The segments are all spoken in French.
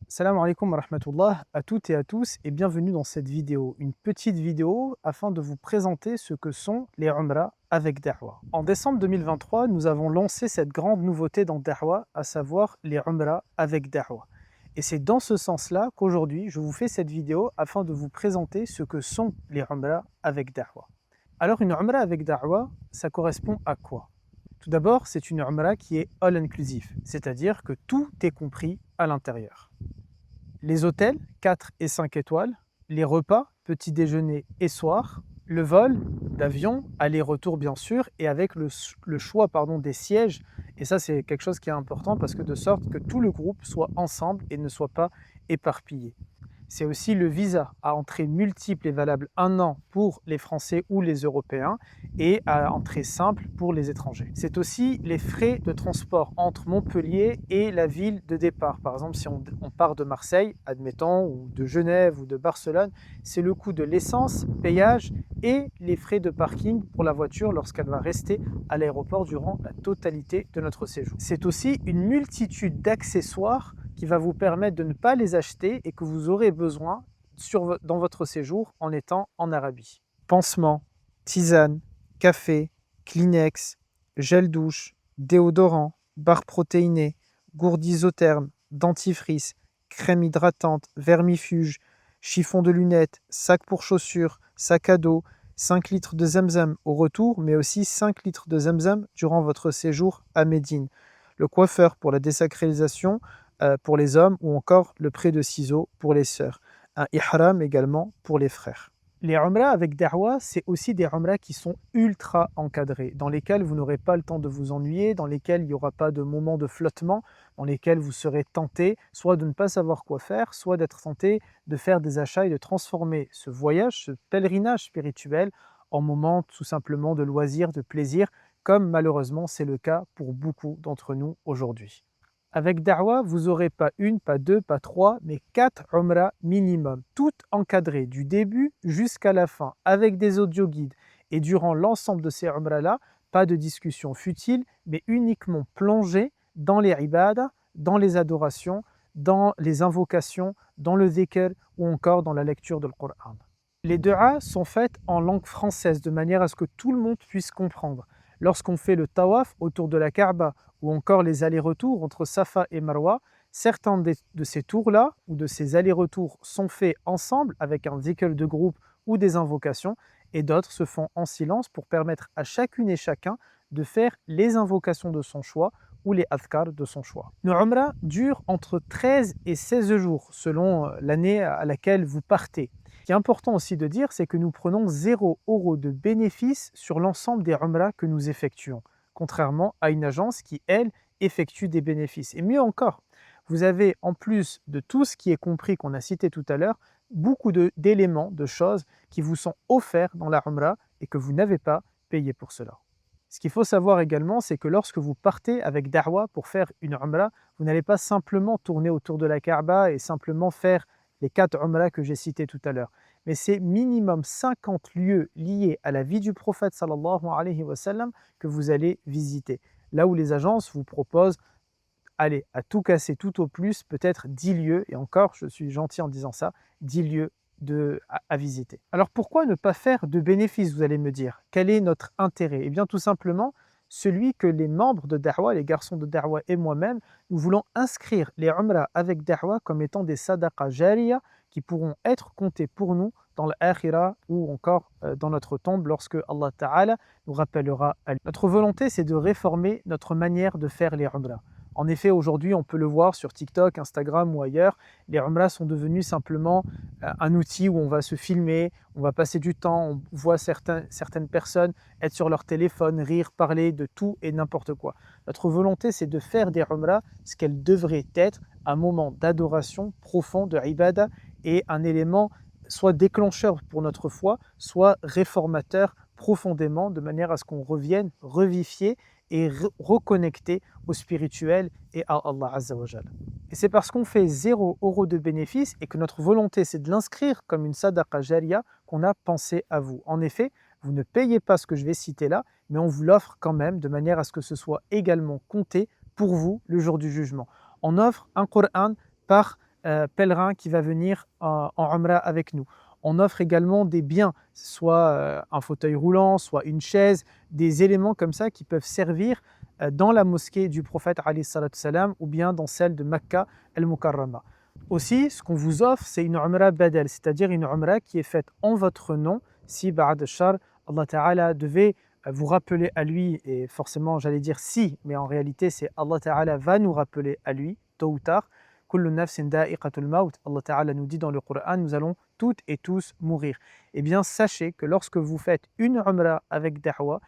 Salam alaikum wa rahmatullah à toutes et à tous et bienvenue dans cette vidéo. Une petite vidéo afin de vous présenter ce que sont les Umrah avec Da'wah. En décembre 2023, nous avons lancé cette grande nouveauté dans Da'wah, à savoir les Umrah avec Da'wah. Et c'est dans ce sens-là qu'aujourd'hui, je vous fais cette vidéo afin de vous présenter ce que sont les Umrah avec Da'wah. Alors une Umrah avec Da'wah, ça correspond à quoi? Tout d'abord, c'est une Umrah qui est all-inclusive, c'est-à-dire que tout est compris à l'intérieur. Les hôtels, 4 et 5 étoiles, les repas, petit déjeuner et soir, le vol d'avion, aller-retour bien sûr, et avec le choix des sièges. Et ça, c'est quelque chose qui est important parce que de sorte que tout le groupe soit ensemble et ne soit pas éparpillé. C'est aussi le visa à entrée multiple et valable 1 an pour les Français ou les Européens et à entrée simple pour les étrangers. C'est aussi les frais de transport entre Montpellier et la ville de départ. Par exemple, si on part de Marseille, admettons, ou de Genève ou de Barcelone, c'est le coût de l'essence, payage et les frais de parking pour la voiture lorsqu'elle va rester à l'aéroport durant la totalité de notre séjour. C'est aussi une multitude d'accessoires qui va vous permettre de ne pas les acheter et que vous aurez besoin dans votre séjour en étant en Arabie. Pansements, tisane, café, Kleenex, gel douche, déodorant, barres protéinées, gourdes isothermes, dentifrice, crème hydratante, vermifuge, chiffon de lunettes, sac pour chaussures, sac à dos, 5 litres de Zamzam au retour, mais aussi 5 litres de Zamzam durant votre séjour à Médine. Le coiffeur pour la désacralisation, pour les hommes ou encore le prêt de ciseaux pour les sœurs. Un ihram également pour les frères. Les umrah avec Da'wah, c'est aussi des umrah qui sont ultra encadrés, dans lesquels vous n'aurez pas le temps de vous ennuyer, dans lesquels il n'y aura pas de moment de flottement, dans lesquels vous serez tenté soit de ne pas savoir quoi faire, soit d'être tenté de faire des achats et de transformer ce voyage, ce pèlerinage spirituel, en moment tout simplement de loisir, de plaisir, comme malheureusement c'est le cas pour beaucoup d'entre nous aujourd'hui. Avec Da'wah, vous n'aurez pas une, pas deux, pas trois, mais 4 umrah minimum, toutes encadrées du début jusqu'à la fin, avec des audio-guides. Et durant l'ensemble de ces umrahs-là, pas de discussion futile, mais uniquement plongée dans les ibadah, dans les adorations, dans les invocations, dans le dhikr ou encore dans la lecture de Coran. Les du'as sont faites en langue française de manière à ce que tout le monde puisse comprendre. Lorsqu'on fait le tawaf autour de la Kaaba ou encore les allers-retours entre Safa et Marwa, certains de ces tours-là ou de ces allers-retours sont faits ensemble avec un dhikr de groupe ou des invocations et d'autres se font en silence pour permettre à chacune et chacun de faire les invocations de son choix ou les adhkar de son choix. Nos umrah durent entre 13 et 16 jours selon l'année à laquelle vous partez. Ce qui est important aussi de dire, c'est que nous prenons 0 € de bénéfice sur l'ensemble des umrah que nous effectuons, contrairement à une agence qui, elle, effectue des bénéfices. Et mieux encore, vous avez, en plus de tout ce qui est compris qu'on a cité tout à l'heure, beaucoup d'éléments, de choses qui vous sont offerts dans la umrah et que vous n'avez pas payé pour cela. Ce qu'il faut savoir également, c'est que lorsque vous partez avec Da'wah pour faire une umrah, vous n'allez pas simplement tourner autour de la Kaaba et simplement faire les 4 umrahs que j'ai cités tout à l'heure. Mais c'est minimum 50 lieux liés à la vie du prophète sallallahu alayhi wa sallam que vous allez visiter. Là où les agences vous proposent, allez, à tout casser tout au plus, peut-être 10 lieux, et encore, je suis gentil en disant ça, 10 lieux à visiter. Alors pourquoi ne pas faire de bénéfices, vous allez me dire? Quel est notre intérêt? Eh bien tout simplement, celui que les membres de Da'wah, les garçons de Da'wah et moi-même, nous voulons inscrire les umrah avec Da'wah comme étant des sadaqas jariya qui pourront être comptés pour nous dans l'akhira ou encore dans notre tombe lorsque Allah Ta'ala nous rappellera à lui. Notre volonté, c'est de réformer notre manière de faire les umrah. En effet, aujourd'hui, on peut le voir sur TikTok, Instagram ou ailleurs, les umrah sont devenus simplement un outil où on va se filmer, on va passer du temps, on voit certaines personnes être sur leur téléphone, rire, parler de tout et n'importe quoi. Notre volonté, c'est de faire des umrah ce qu'elles devraient être, un moment d'adoration profond, de ibadah, et un élément soit déclencheur pour notre foi, soit réformateur profondément, de manière à ce qu'on revienne revivifié et reconnecté au spirituel et à Allah Azza wa Jal. Et c'est parce qu'on fait 0 € de bénéfice et que notre volonté c'est de l'inscrire comme une sadaqa jariya qu'on a pensé à vous. En effet, vous ne payez pas ce que je vais citer là, mais on vous l'offre quand même de manière à ce que ce soit également compté pour vous le jour du jugement. On offre un Coran par pèlerin qui va venir en Umrah avec nous. On offre également des biens, soit un fauteuil roulant, soit une chaise, des éléments comme ça qui peuvent servir dans la mosquée du prophète alayhi salatu salam ou bien dans celle de Mecca al-Mukarrama. Aussi, ce qu'on vous offre, c'est une Umrah badal, c'est-à-dire une Umrah qui est faite en votre nom. Si ba'ad al-shar, Allah Ta'ala devait vous rappeler à lui, et forcément j'allais dire si, mais en réalité c'est Allah Ta'ala va nous rappeler à lui, tôt ou tard. Kullu nafsin da'iqatul maut. Allah Ta'ala nous dit dans le Coran, nous allons toutes et tous mourir. Eh bien sachez que lorsque vous faites une Umrah avec da'wa,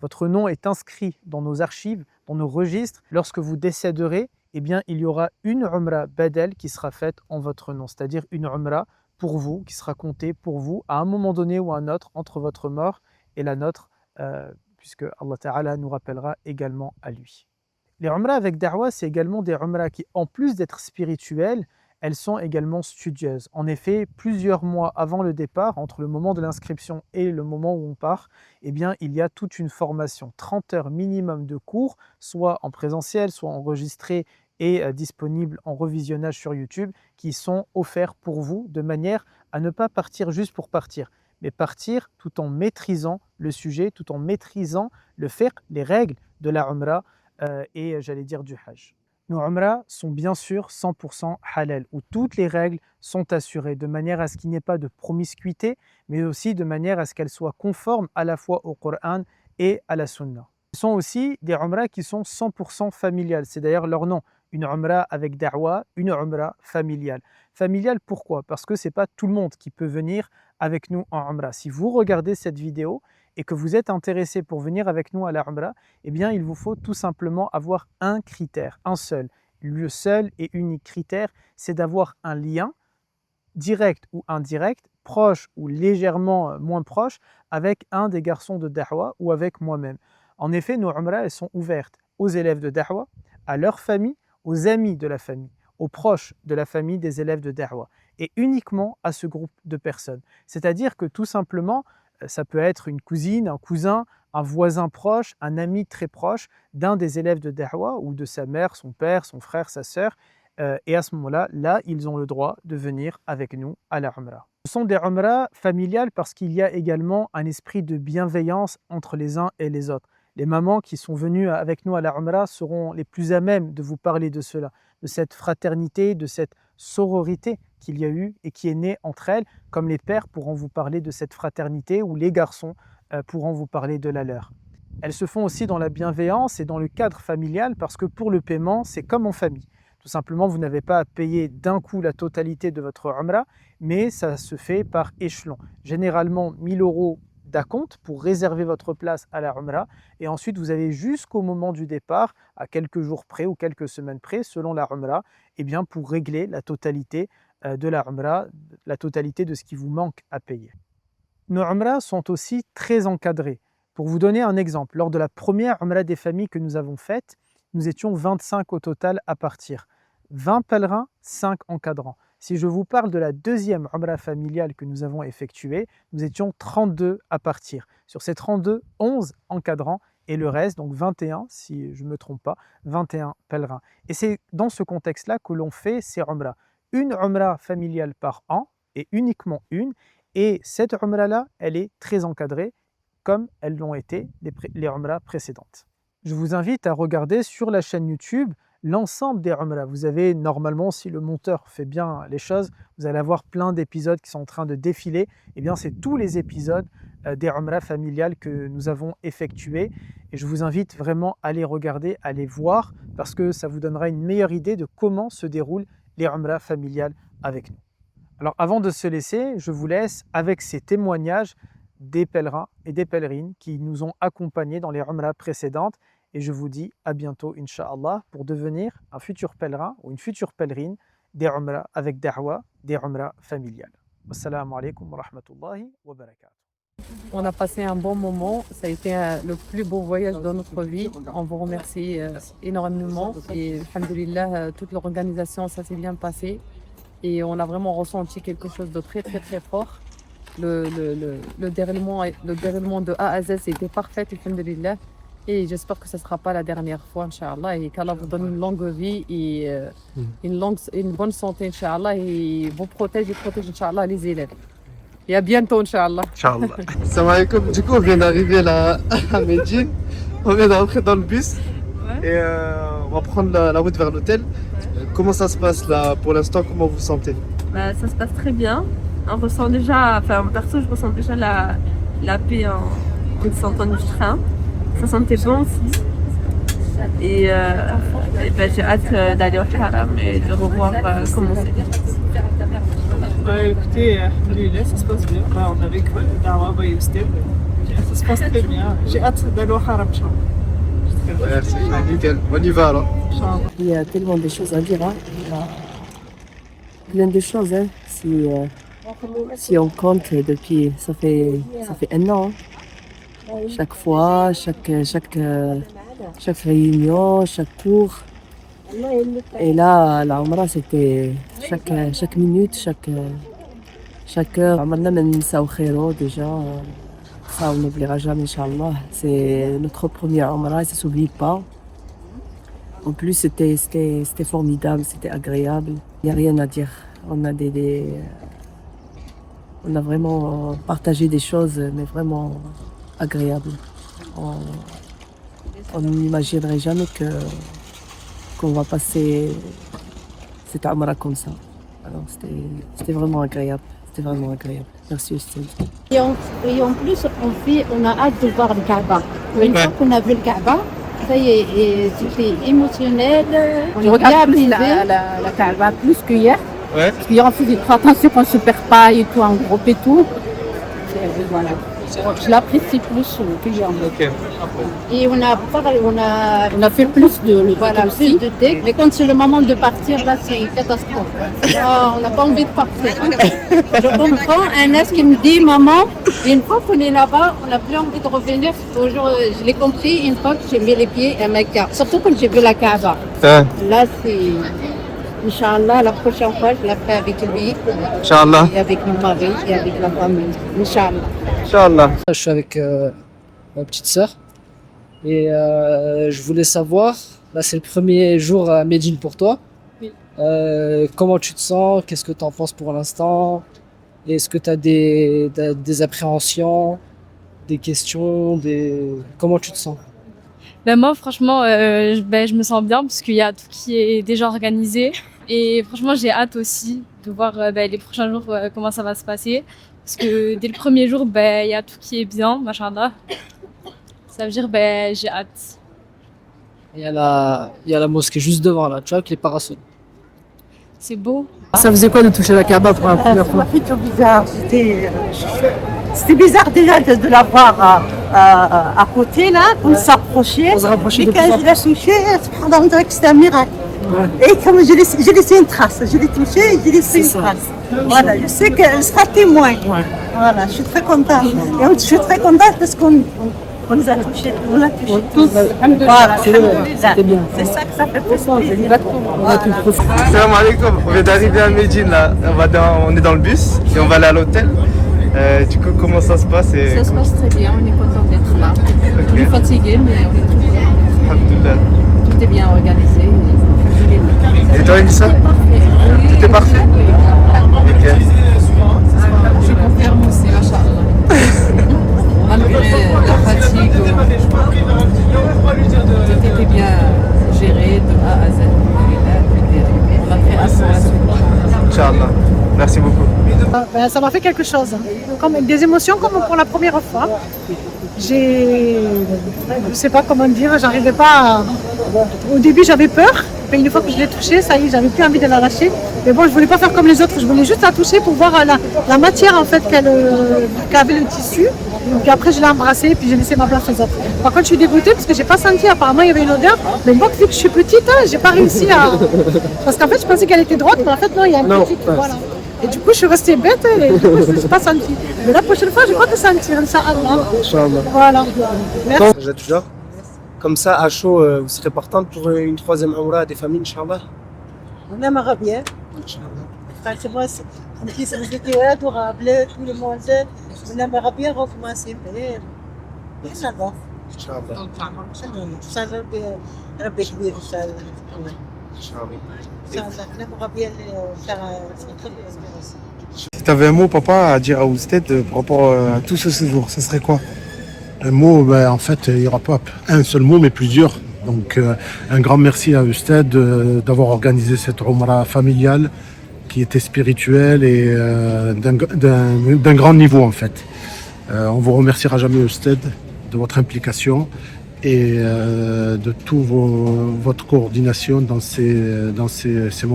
votre nom est inscrit dans nos archives, dans nos registres. Lorsque vous décéderez, eh bien il y aura une Umrah badal qui sera faite en votre nom, c'est-à-dire une Umrah pour vous, qui sera comptée pour vous à un moment donné ou à un autre entre votre mort et la nôtre, puisque Allah Ta'ala nous rappellera également à lui. Les Umrah avec Da'wa, c'est également des Umrah qui, en plus d'être spirituelles, elles sont également studieuses. En effet, plusieurs mois avant le départ, entre le moment de l'inscription et le moment où on part, eh bien, il y a toute une formation, 30 heures minimum de cours, soit en présentiel, soit enregistrés et disponibles en revisionnage sur YouTube, qui sont offerts pour vous de manière à ne pas partir juste pour partir, mais partir tout en maîtrisant le sujet, tout en maîtrisant le fiqh, les règles de la Umrah et j'allais dire du Hajj. Nos Umrah sont bien sûr 100% halal, où toutes les règles sont assurées, de manière à ce qu'il n'y ait pas de promiscuité, mais aussi de manière à ce qu'elles soient conformes à la fois au Coran et à la Sunna. Ce sont aussi des Umrah qui sont 100% familiales, c'est d'ailleurs leur nom. Une Umrah avec Da'wa, une Umrah familiale. Familiale pourquoi? Parce que ce n'est pas tout le monde qui peut venir avec nous en Umrah. Si vous regardez cette vidéo et que vous êtes intéressé pour venir avec nous à la Umrah, eh bien il vous faut tout simplement avoir un critère, un seul. Le seul et unique critère, c'est d'avoir un lien direct ou indirect, proche ou légèrement moins proche, avec un des garçons de Da'wa ou avec moi-même. En effet, nos Umrah, elles sont ouvertes aux élèves de Da'wa, à leur famille, aux amis de la famille, aux proches de la famille des élèves de Da'wa, et uniquement à ce groupe de personnes. C'est-à-dire que tout simplement, ça peut être une cousine, un cousin, un voisin proche, un ami très proche d'un des élèves de Da'wa ou de sa mère, son père, son frère, sa sœur. Et à ce moment-là, ils ont le droit de venir avec nous à la Umrah. Ce sont des Umrah familiales parce qu'il y a également un esprit de bienveillance entre les uns et les autres. Les mamans qui sont venues avec nous à la Umrah seront les plus à même de vous parler de cela, de cette fraternité, de cette sororité qu'il y a eu et qui est née entre elles, comme les pères pourront vous parler de cette fraternité ou les garçons pourront vous parler de la leur. Elles se font aussi dans la bienveillance et dans le cadre familial parce que pour le paiement, c'est comme en famille. Tout simplement, vous n'avez pas à payer d'un coup la totalité de votre Umrah, mais ça se fait par échelon. Généralement, 1000 € d'acompte pour réserver votre place à la Umrah. Et ensuite, vous avez jusqu'au moment du départ, à quelques jours près ou quelques semaines près, selon la Umrah, eh bien, pour régler la totalité de la Umrah, la totalité de ce qui vous manque à payer. Nos Umrah sont aussi très encadrés. Pour vous donner un exemple, lors de la première Umrah des familles que nous avons faite, nous étions 25 au total à partir. 20 pèlerins, 5 encadrants. Si je vous parle de la deuxième Umrah familiale que nous avons effectuée, nous étions 32 à partir. Sur ces 32, 11 encadrants et le reste, donc 21, si je ne me trompe pas, 21 pèlerins. Et c'est dans ce contexte-là que l'on fait ces Umrah. Une Umrah familiale par an, et uniquement une, et cette Umrah-là, elle est très encadrée, comme elles l'ont été les Umrah précédentes. Je vous invite à regarder sur la chaîne YouTube l'ensemble des Umrah. Vous avez normalement, si le monteur fait bien les choses, vous allez avoir plein d'épisodes qui sont en train de défiler. Eh bien, c'est tous les épisodes des Umrah familiales que nous avons effectués. Et je vous invite vraiment à les regarder, à les voir, parce que ça vous donnera une meilleure idée de comment se déroulent les Umrah familiales avec nous. Alors, avant de se laisser, je vous laisse avec ces témoignages des pèlerins et des pèlerines qui nous ont accompagnés dans les Umrah précédentes. Et je vous dis à bientôt, Inch'Allah, pour devenir un futur pèlerin ou une future pèlerine des Umrah avec Da'wa, des Umrah familiales. Wassalamu alaikum wa rahmatullahi wa barakatuh. On a passé un bon moment, ça a été le plus beau voyage de notre vie. On vous remercie énormément et alhamdoulilah, toute l'organisation, ça s'est bien passé et on a vraiment ressenti quelque chose de très très très fort. Le déroulement de A à Z, c'était parfait, alhamdoulilah. Et j'espère que ce ne sera pas la dernière fois, Inch'Allah, et qu'Allah vous donne une longue vie et une bonne santé, Inch'Allah, et vous protège et protège, Inch'Allah, les élèves. Et à bientôt, Inch'Allah. Inch'Allah. Salam alaikum. Du coup, on vient d'arriver là à Médine. On vient d'entrer dans le bus. Et on va prendre la route vers l'hôtel. Comment ça se passe là pour l'instant? Comment vous vous sentez? Bah, ça se passe très bien. On ressent déjà, enfin perso, je ressens déjà la paix en sortant du train. Ça sentait bon aussi. Et, ben, j'ai hâte d'aller au Haram et de revoir comment c'est. Écoutez, alhamdoulilah, ça se passe bien. On est avec Dawa by Step. Ça se passe très bien. J'ai hâte d'aller au Haram, Inch'Allah. Merci, nickel. On y va alors. Il y a tellement de choses à dire. Hein. Il y a plein de choses. Hein. Si on compte depuis, ça fait 1 an. Hein. Chaque fois, chaque réunion, chaque cours. Et là, la Umrah, c'était chaque minute, chaque heure. Maintenant, même ça au Khairo, déjà. Ça, on n'oubliera jamais, Inch'Allah. C'est notre première Umrah, ça ne s'oublie pas. En plus, c'était formidable, c'était agréable. Il n'y a rien à dire. On a vraiment partagé des choses, mais vraiment agréables. On n'imaginerait jamais qu'on va passer cette Umrah comme ça. Alors, c'était vraiment agréable. C'était vraiment agréable. Merci, Estelle. Et en plus, on a hâte de voir le Kaaba. Une fois qu'on a vu le Kaaba, ça y est, c'était émotionnel. Je regarde plus la Kaaba plus qu'hier. Ouais. Parce qu'hier, on faisait trop attention qu'on ne se perd pas et tout, en groupe et tout. Voilà. Je l'apprécie plus qu'hier. Ok. Et on a fait plus de plus de texte. Mais quand c'est le moment de partir, là, c'est une catastrophe. On n'a pas envie de partir. Je comprends un as qui me dit, maman, une fois qu'on est là-bas, on n'a plus envie de revenir. Je l'ai compris une fois que j'ai mis les pieds à Mecca. Surtout quand j'ai vu la Kaaba. Là, c'est... Inch'Allah, la prochaine fois, je la ferai avec lui. Inch'Allah. Et avec mon mari et avec la famille. Inch'Allah. Inch'Allah. Je suis avec ma petite sœur et je voulais savoir, là c'est le premier jour à Médine pour toi. Oui. Comment tu te sens? Qu'est-ce que tu en penses pour l'instant? Est-ce que tu as des appréhensions, des questions, comment tu te sens? Ben moi, franchement, je me sens bien parce qu'il y a tout qui est déjà organisé. Et franchement, j'ai hâte aussi de voir les prochains jours comment ça va se passer. Parce que dès le premier jour, il y a tout qui est bien, machallah. Ça veut dire, j'ai hâte. Il y a la mosquée juste devant là, tu vois, avec les parasols. C'est beau. Ça faisait quoi de toucher la Kaaba pour la première fois? Ça fait bizarre. C'était bizarre déjà de la voir à côté, là, qu'on s'approchait. On se rapprochait Et de quand je l'ai touché, on dirait que c'était un miracle. Ouais. Et comme j'ai laissé une trace, je l'ai touché et j'ai laissé une trace. Voilà, je sais qu'elle sera témoin. Ouais. Voilà, je suis très contente. Et je suis très contente parce qu'on nous a touchés, on l'a touché tous. Voilà, c'était bien. C'est ça que ça fait plaisir. Salam alaikum. On vient d'arriver à Médine là. On est dans le bus et on va aller à l'hôtel. Du coup, comment ça se passe? Ça se passe très bien, on est content d'être là. Okay. On est fatigué, mais on est très bien. Alhamdoulilah. Tout est bien organisé. Et toi, Elissa? Tout est parfait? Nickel. Je confirme aussi, machallah. Malgré la fatigue, tout était bien géré de A à Z. On a fait assez à la suite. Inch'Allah. Merci beaucoup. Ça m'a fait quelque chose. Comme des émotions comme pour la première fois. Je ne sais pas comment dire, j'arrivais pas Au début j'avais peur, mais une fois que je l'ai touchée, ça y est, j'avais plus envie de la lâcher. Mais bon, je voulais pas faire comme les autres, je voulais juste la toucher pour voir la matière en fait qu'avait le tissu. Puis après je l'ai embrassée, puis j'ai laissé ma place aux autres. Par contre je suis dégoûtée parce que j'ai pas senti, apparemment il y avait une odeur. Mais moi, vu que je suis petite, j'ai pas réussi à... Parce qu'en fait je pensais qu'elle était droite, mais en fait non, il y a un petit... Voilà. Et du coup, je suis restée bête et du coup, je ne suis pas sentie. Mais la prochaine fois, je crois que sentir, Inch'Allah. Voilà. Merci. Déjà toujours. Comme ça, à chaud, vous serez partante pour une troisième Umrah des familles, Inch'Allah? On aimerait bien. Franchement, on était adorables, tout le monde. On aimerait bien recommencer. Mais Inch'Allah. ان شاء الله ان شاء الله ربي كبير ان شاء الله ان شاء الله. ان شاء الله نبغى bien faire Si tu avais un mot, papa, à dire à Ousted par rapport à tout ce séjour, ça serait quoi? Un mot, en fait, il n'y aura pas un seul mot, mais plusieurs. Donc, un grand merci à Ousted d'avoir organisé cette Umrah familiale qui était spirituelle et d'un grand niveau, en fait. On vous remerciera jamais, Ousted, de votre implication et de toute votre coordination dans ces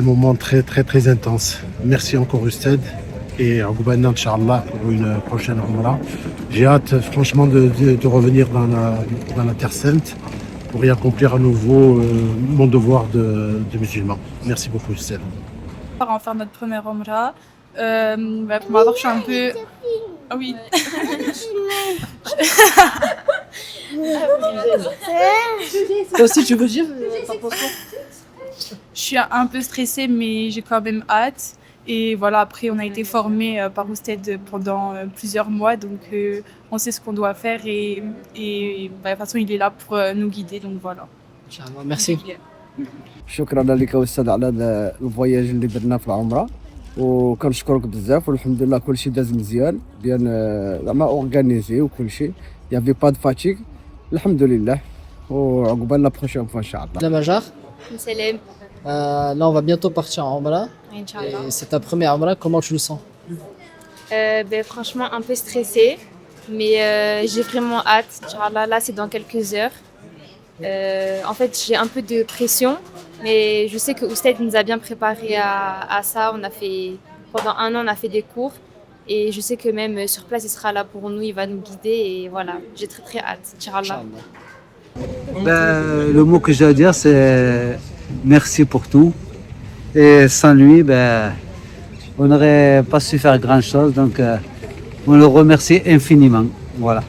moments très, très, très intenses. Merci encore, Ousted. Et à Goubaina, Inch'Allah, pour une prochaine Umrah. J'ai hâte, franchement, de revenir dans la Terre Sainte pour y accomplir à nouveau mon devoir de musulman. Merci beaucoup, Ousted. On va faire notre première Umrah. Pour ma part, je suis un peu... Ah oui. Toi aussi, tu veux dire Je suis un peu stressée, mais j'ai quand même hâte. Et voilà, après, on a été formés par Ousted pendant plusieurs mois, donc on sait ce qu'on doit faire et de toute façon, il est là pour nous guider, donc voilà. Inch'Allah, merci. شكرا لك استاذ على الفواياج اللي درنا في العمره وكنشكرك بزاف والحمد لله كل شيء داز مزيان ديال زعما اورغانيزي وكل شيء يافي با دو فاتيك الحمد لله وعقبال لا بروشين فوا ان شاء الله. La Majar, Salam. là on va bientôt partir en Umrah. Inch'Allah. Et c'est ta première Umrah, comment tu le sens? Franchement, un peu stressée, mais j'ai vraiment hâte. Inch'Allah, là, c'est dans quelques heures. En fait, j'ai un peu de pression, mais je sais que Ousted nous a bien préparé à ça. Pendant un an, on a fait des cours. Et je sais que même sur place, il sera là pour nous, il va nous guider. Et voilà, j'ai très très hâte. Inch'Allah. Le mot que j'ai à dire, c'est merci pour tout. Et sans lui, on n'aurait pas su faire grand chose. Donc, on le remercie infiniment. Voilà.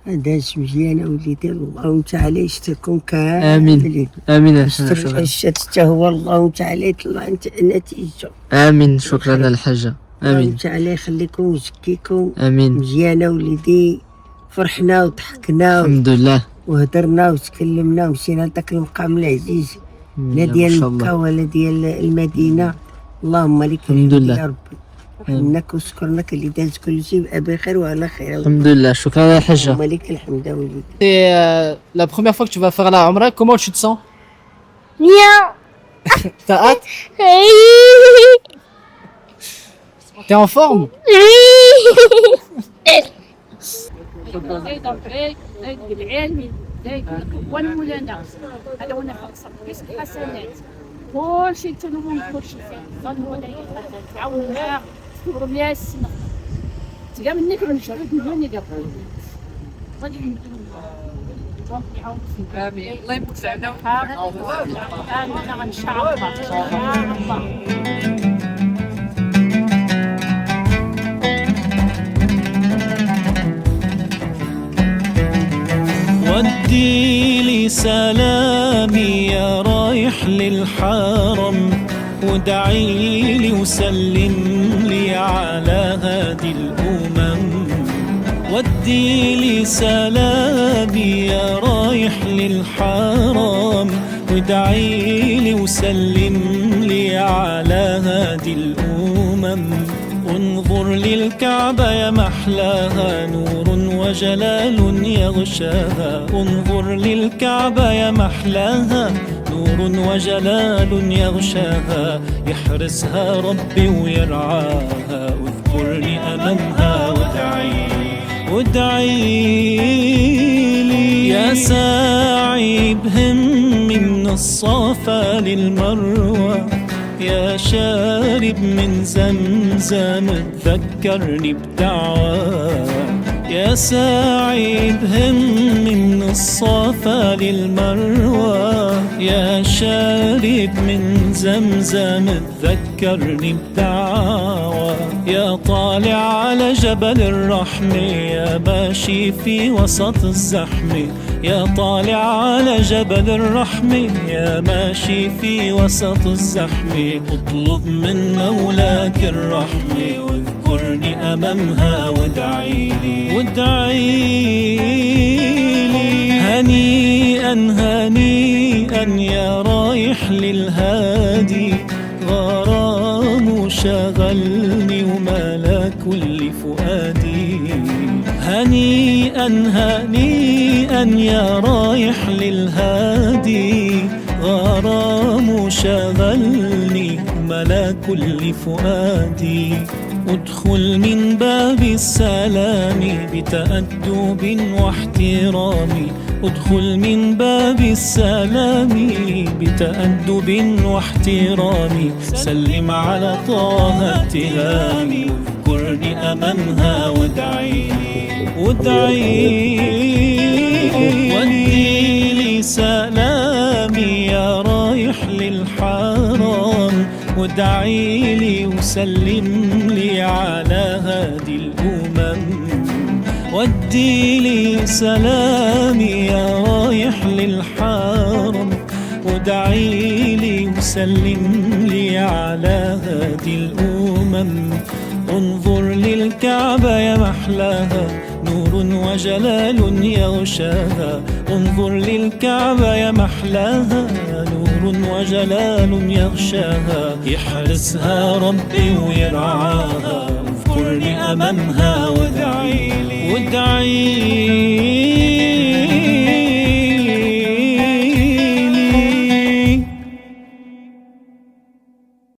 داز مزيانه وليدي الله تعالى يستركم كامل. آمين آمين. الشات حتى هو الله تعالى يطلع نتيجته. آمين. شكرا للحاجة. آمين. الله تعالى يخليكم ويزكيكم. آمين. مزيانه وليدي فرحنا وضحكنا الحمد لله وهدرنا وتكلمنا ومشينا لذاك المقام العزيز لا ديال مكة ولا ديال المدينة. اللهم لك الحمد لله يا ربي حمدناك وشكرناك اللي داز كل شيء بخير وعلى خير. الحمد لله. شكرا للحاجة. اللهم لك الحمد وليدي. C'est la première fois que tu vas faire la Umrah, comment tu te sens? Bien. T'as hâte? T'es en forme? كل شيء تنوم كل شيء ظنوا ولا تعاون معاه تكبروا لي السنة تلقى منك من شعبك مليون يدير الله يبارك فينا وحاجة ان شاء الله ان شاء الله. ودي لي سلامي يا رايح للحرم وادعي لي وسلم لي على هادي الأمم. ودي لي سلامي يا رايح للحرم وادعي لي وسلم لي على هادي الأمم. انظر للكعبة يا محلاها نور وجلال يغشاها. انظر للكعبة يا محلاها نور وجلال يغشاها. يحرسها ربي ويرعاها واذكرني أمامها وادعي لي يا ساعي بهم من الصفا للمروة. يا شارب من زمزم تذكرني بدعوى. يا ساعي بهم من الصفا للمروة. يا شارب من زمزم تذكرني بدعوى. يا طالع على جبل الرحمة يا ماشي في وسط الزحمة. يا طالع على جبل الرحمة، يا ماشي في وسط الزحمة، اطلب من مولاك الرحمة، واذكرني أمامها وادعيلي هنيئا هنيئا يا رايح للهادي، غرام شغلني وملا كل فؤادي. هنيئا هنيئا يا رايح للهادي، غرام شغلني وملا كل فؤادي. ادخل من باب السلام بتأدب واحترام، ادخل من باب السلام بتأدب واحترام، سلم على طه التهامي، واذكرني أمامها وادعيلي ودي لي سلامي يا رايح للحرام، وادعيلي وسلم لي على هادي الأمم. ودي لي سلامي يا رايح للحرم، وادعيلي وسلم لي على هادي الأمم. انظر للكعبة يا محلاها، نور وجلال يغشاها. انظر للكعبة يا محلاها، نور وجلال يغشاها. يحرسها ربي ويرعاها، اذكرني أمامها وادعيلي